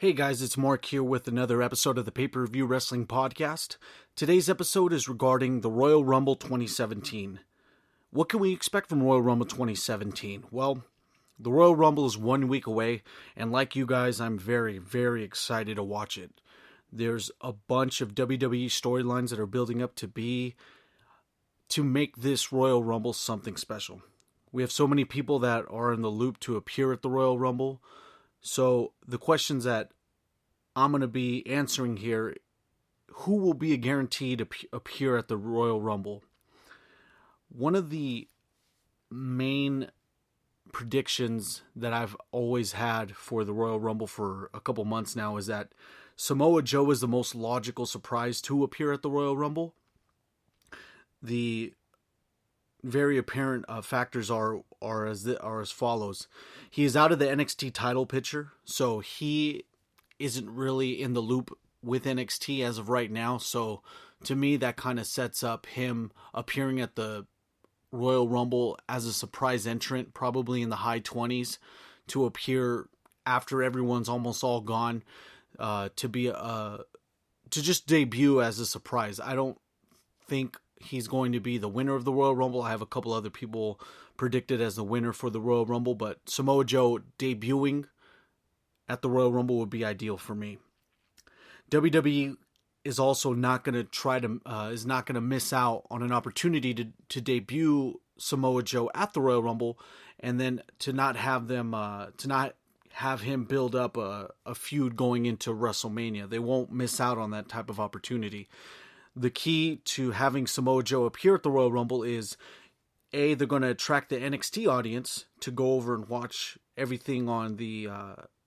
Hey guys, it's Mark here with another episode of the Pay-Per-View Wrestling Podcast. Today's episode is regarding the Royal Rumble 2017. What can we expect from Royal Rumble 2017? Well, the Royal Rumble is 1 week away, and like you guys, I'm very, very excited to watch it. There's a bunch of WWE storylines that are building up to make this Royal Rumble something special. We have so many people that are in the loop to appear at the Royal Rumble. So the questions that I'm going to be answering here, who will be guaranteed to appear at the Royal Rumble? One of the main predictions that I've always had for the Royal Rumble for a couple months now is that Samoa Joe is the most logical surprise to appear at the Royal Rumble. The very apparent factors are as follows. He is out of the NXT title picture, so he isn't really in the loop with NXT as of right now. So to me, that kind of sets up him appearing at the Royal Rumble as a surprise entrant, probably in the high 20s, to appear after everyone's almost all gone, to just debut as a surprise. I don't think he's going to be the winner of the Royal Rumble. I have a couple other people predicted as the winner for the Royal Rumble, but Samoa Joe debuting at the Royal Rumble would be ideal for me. WWE is also not going to miss out on an opportunity to debut Samoa Joe at the Royal Rumble, and then to not have him build up a feud going into WrestleMania. They won't miss out on that type of opportunity. The key to having Samoa Joe appear at the Royal Rumble is, A, they're going to attract the NXT audience to go over and watch everything on the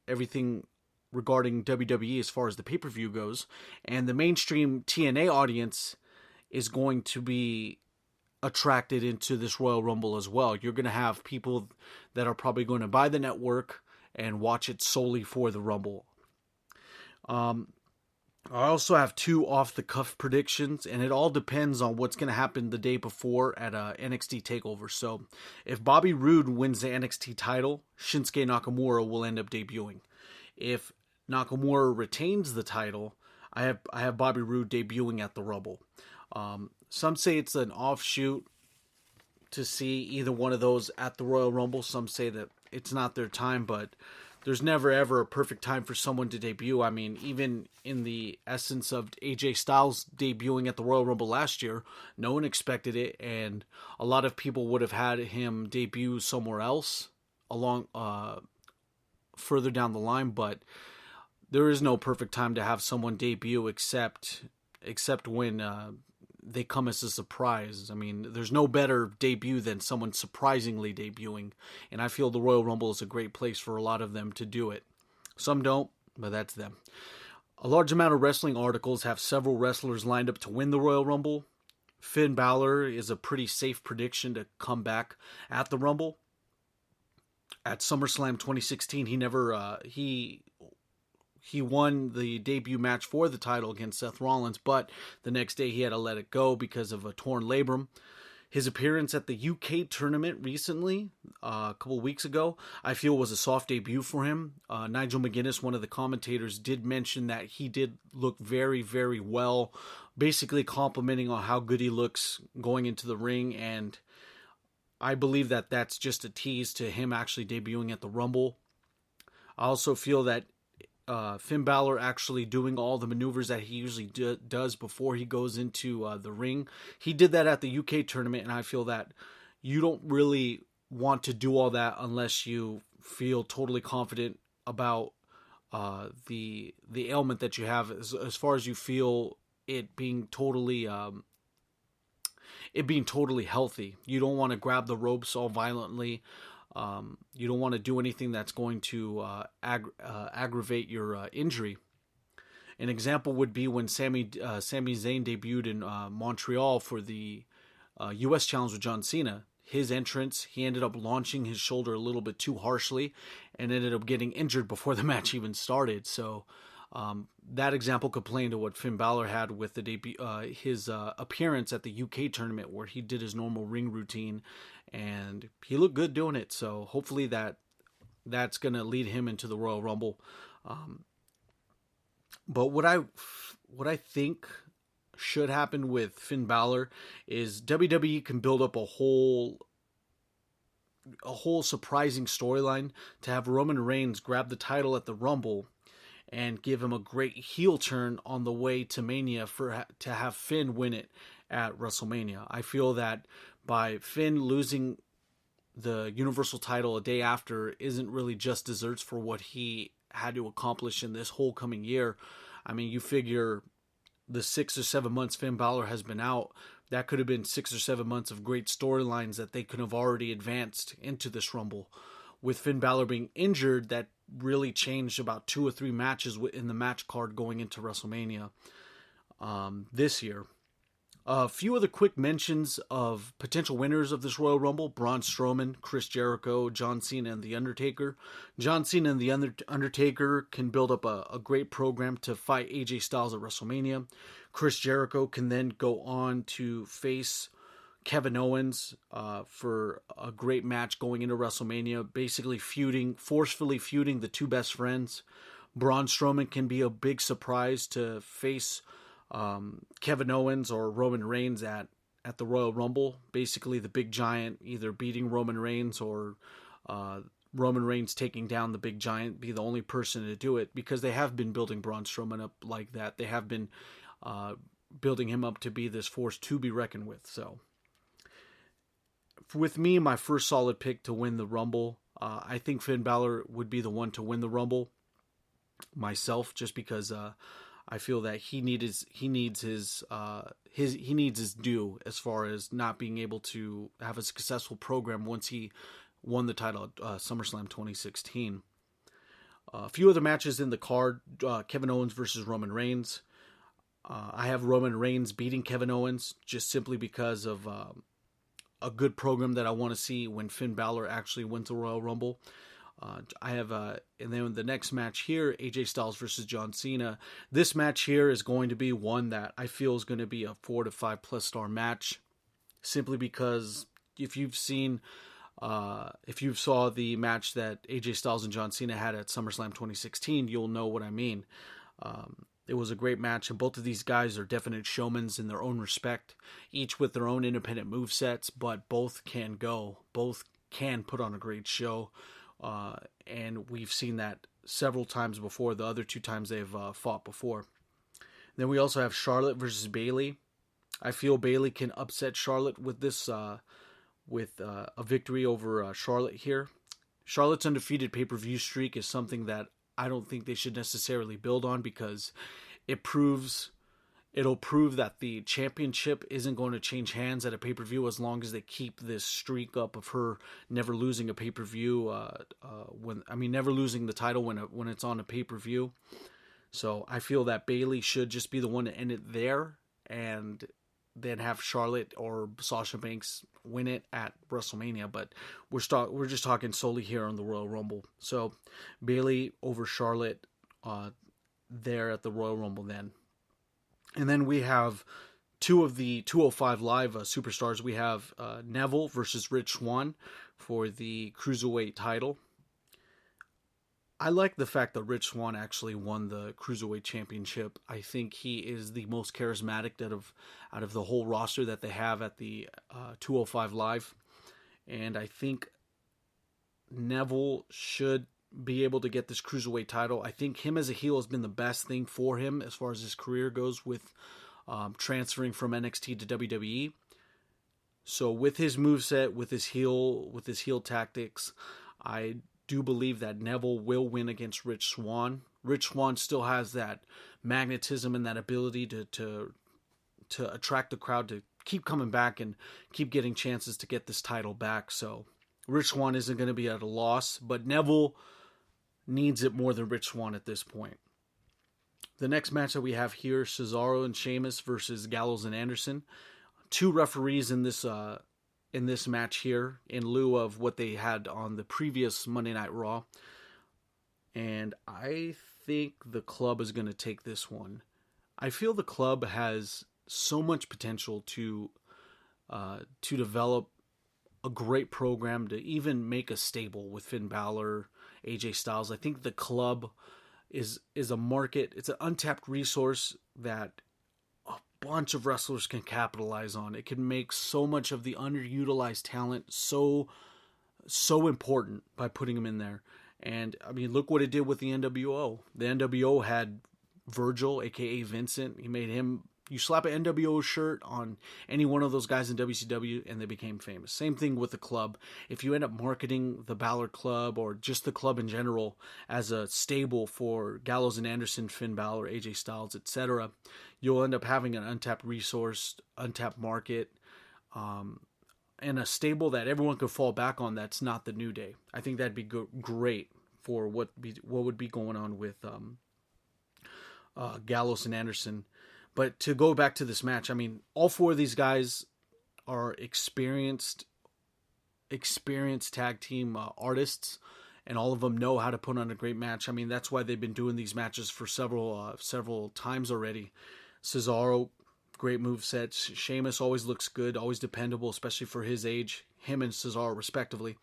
everything regarding WWE as far as the pay-per-view goes, and the mainstream TNA audience is going to be attracted into this Royal Rumble as well. You're going to have people that are probably going to buy the network and watch it solely for the Rumble. I also have two off-the-cuff predictions, and it all depends on what's going to happen the day before at NXT TakeOver. So, if Bobby Roode wins the NXT title, Shinsuke Nakamura will end up debuting. If Nakamura retains the title, I have Bobby Roode debuting at the Rumble. Some say it's an offshoot to see either one of those at the Royal Rumble. Some say that it's not their time, but there's never ever a perfect time for someone to debut. I mean, even in the essence of AJ Styles debuting at the Royal Rumble last year, no one expected it, and a lot of people would have had him debut somewhere else along further down the line, but there is no perfect time to have someone debut except when they come as a surprise. I mean, there's no better debut than someone surprisingly debuting, and I feel the Royal Rumble is a great place for a lot of them to do it. Some don't, but that's them. A large amount of wrestling articles have several wrestlers lined up to win the Royal Rumble. Finn Balor is a pretty safe prediction to come back at the Rumble. At SummerSlam 2016, he won the debut match for the title against Seth Rollins, but the next day he had to let it go because of a torn labrum. His appearance at the UK tournament recently, a couple weeks ago, I feel was a soft debut for him. Nigel McGuinness, one of the commentators, did mention that he did look very, very well, basically complimenting on how good he looks going into the ring, and I believe that that's just a tease to him actually debuting at the Rumble. I also feel that Finn Balor actually doing all the maneuvers that he usually does before he goes into the ring. He did that at the UK tournament, and I feel that you don't really want to do all that unless you feel totally confident about the ailment that you have, as far as you feel it being totally healthy. You don't want to grab the ropes all violently. You don't want to do anything that's going to aggravate your injury. An example would be when Sami Zayn debuted in Montreal for the U.S. Challenge with John Cena. His entrance, he ended up launching his shoulder a little bit too harshly and ended up getting injured before the match even started. So that example could play into what Finn Balor had with the debut, his appearance at the UK tournament, where he did his normal ring routine, and he looked good doing it. So hopefully that's going to lead him into the Royal Rumble. But what I think should happen with Finn Balor is WWE can build up a whole surprising storyline to have Roman Reigns grab the title at the Rumble and give him a great heel turn on the way to Mania to have Finn win it at WrestleMania. I feel that by Finn losing the Universal title a day after isn't really just desserts for what he had to accomplish in this whole coming year. I mean, you figure the 6 or 7 months Finn Balor has been out, that could have been 6 or 7 months of great storylines that they could have already advanced into this Rumble. With Finn Balor being injured, that really changed about 2 or 3 matches in the match card going into WrestleMania this year. A few other quick mentions of potential winners of this Royal Rumble: Braun Strowman, Chris Jericho, John Cena, and The Undertaker. John Cena and The Undertaker can build up a great program to fight AJ Styles at WrestleMania. Chris Jericho can then go on to face Kevin Owens for a great match going into WrestleMania, basically forcefully feuding the two best friends. Braun Strowman can be a big surprise to face Kevin Owens or Roman Reigns at the Royal Rumble. Basically, the big giant either beating Roman Reigns or Roman Reigns taking down the big giant, be the only person to do it, because they have been building Braun Strowman up like that. They have been building him up to be this force to be reckoned with. So, with me, my first solid pick to win the Rumble, I think Finn Balor would be the one to win the Rumble myself, just because I feel that he needs his due as far as not being able to have a successful program once he won the title at SummerSlam 2016. A few other matches in the card: Kevin Owens versus Roman Reigns. I have Roman Reigns beating Kevin Owens just simply because of a good program that I want to see when Finn Balor actually wins the Royal Rumble. I have, and then the next match here, AJ Styles versus John Cena. This match here is going to be one that I feel is going to be a 4 to 5+ star match, simply because if you saw the match that AJ Styles and John Cena had at SummerSlam 2016, you'll know what I mean. It was a great match, and both of these guys are definite showmans in their own respect, each with their own independent movesets, but both can put on a great show. And we've seen that several times before, the other 2 times they've fought before. Then we also have Charlotte versus Bayley. I feel Bayley can upset Charlotte with this, with a victory over Charlotte here. Charlotte's undefeated pay-per-view streak is something that I don't think they should necessarily build on, because it'll prove that the championship isn't going to change hands at a pay-per-view as long as they keep this streak up of her never losing a pay-per-view, never losing the title when it's on a pay-per-view. So I feel that Bayley should just be the one to end it there, and then have Charlotte or Sasha Banks win it at WrestleMania. But we're just talking solely here on the Royal Rumble. So Bayley over Charlotte there at the Royal Rumble then. And then we have 2 of the 205 Live superstars. We have Neville versus Rich Swann for the Cruiserweight title. I like the fact that Rich Swann actually won the Cruiserweight Championship. I think he is the most charismatic out of the whole roster that they have at the 205 Live. And I think Neville should be able to get this Cruiserweight title. I think him as a heel has been the best thing for him as far as his career goes, with transferring from NXT to WWE. So with his moveset, with his heel tactics, I do believe that Neville will win against Rich Swann. Rich Swann still has that magnetism and that ability to attract the crowd to keep coming back and keep getting chances to get this title back. So Rich Swann isn't going to be at a loss, but Neville needs it more than Rich Swann at this point. The next match that we have here, Cesaro and Sheamus versus Gallows and Anderson. 2 referees in this match here, in lieu of what they had on the previous Monday Night Raw. And I think the club is going to take this one. I feel the club has so much potential to develop a great program, to even make a stable with Finn Balor, AJ Styles. I think the club is a market. It's an untapped resource that a bunch of wrestlers can capitalize on. It can make so much of the underutilized talent so important by putting them in there. And I mean, look what it did with the NWO. The NWO had Virgil, aka Vincent. He made him. You slap an NWO shirt on any one of those guys in WCW and they became famous. Same thing with the club. If you end up marketing the Balor Club or just the club in general as a stable for Gallows and Anderson, Finn Balor, AJ Styles, etc., you'll end up having an untapped resource, untapped market, and a stable that everyone could fall back on that's not the New Day. I think that'd be great for what would be going on with Gallows and Anderson. But to go back to this match, I mean, all four of these guys are experienced tag team artists, and all of them know how to put on a great match. I mean, that's why they've been doing these matches for several times already. Cesaro, great movesets. Sheamus always looks good, always dependable, especially for his age. Him and Cesaro, respectively.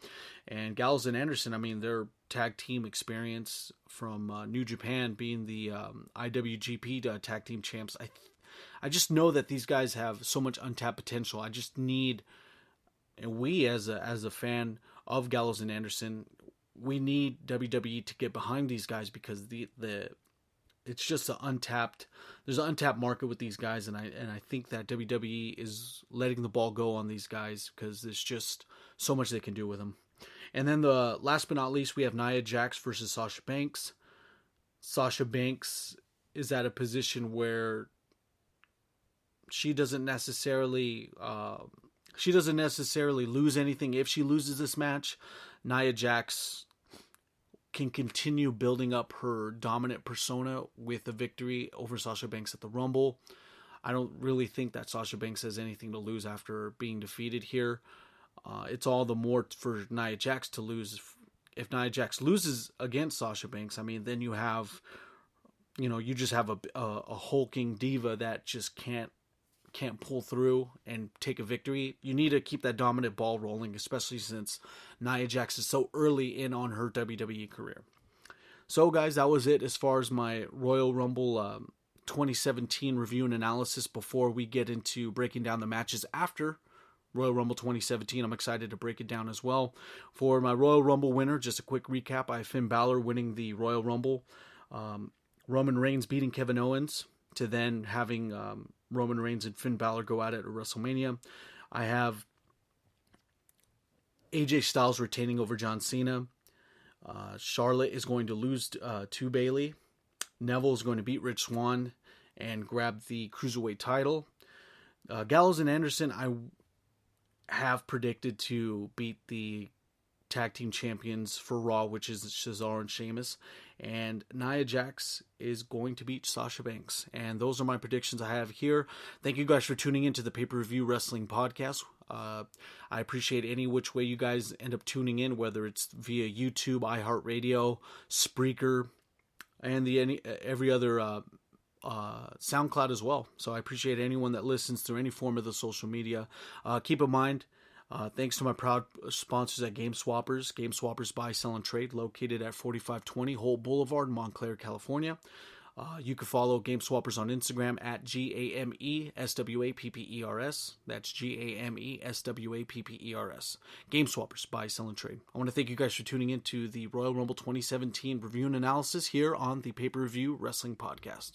And Gallows and Anderson, I mean, their tag team experience from New Japan being the IWGP tag team champs. I just know that these guys have so much untapped potential. I just need, and we as a fan of Gallows and Anderson, we need WWE to get behind these guys because it's just there's an untapped market with these guys, and I think that WWE is letting the ball go on these guys because there's just so much they can do with them. And then the last but not least, we have Nia Jax versus Sasha Banks. Sasha Banks is at a position where she doesn't necessarily lose anything if she loses this match. Nia Jax can continue building up her dominant persona with a victory over Sasha Banks at the Rumble. I don't really think that Sasha Banks has anything to lose after being defeated here. It's all the more for Nia Jax to lose. If Nia Jax loses against Sasha Banks, I mean, then you just have a hulking diva that just can't pull through and take a victory. You need to keep that dominant ball rolling, especially since Nia Jax is so early in on her WWE career. So guys, that was it as far as my Royal Rumble 2017 review and analysis. Before we get into breaking down the matches after Royal Rumble 2017, I'm excited to break it down as well. For my Royal Rumble winner, just a quick recap. I have Finn Balor winning the Royal Rumble. Roman Reigns beating Kevin Owens to then having Roman Reigns and Finn Balor go at it at WrestleMania. I have AJ Styles retaining over John Cena. Charlotte is going to lose to Bayley. Neville is going to beat Rich Swann and grab the Cruiserweight title. Gallows and Anderson, I have predicted to beat the tag team champions for Raw, which is Cesaro and Sheamus. And Nia Jax is going to beat Sasha Banks. And those are my predictions I have here. Thank you guys for tuning into the Pay-Per-View Wrestling Podcast. I appreciate any which way you guys end up tuning in, whether it's via YouTube, iHeartRadio, Spreaker, and every other SoundCloud as well. So I appreciate anyone that listens through any form of the social media. Keep in mind, thanks to my proud sponsors at Game Swappers. Game Swappers buy, sell, and trade, located at 4520 Holt Boulevard, Montclair, California. You can follow Game Swappers on Instagram at GAMESWAPPERS. That's GAMESWAPPERS. Game Swappers, buy, sell, and trade. I want to thank you guys for tuning in to the Royal Rumble 2017 review and analysis here on the Pay-Per-View Wrestling Podcast.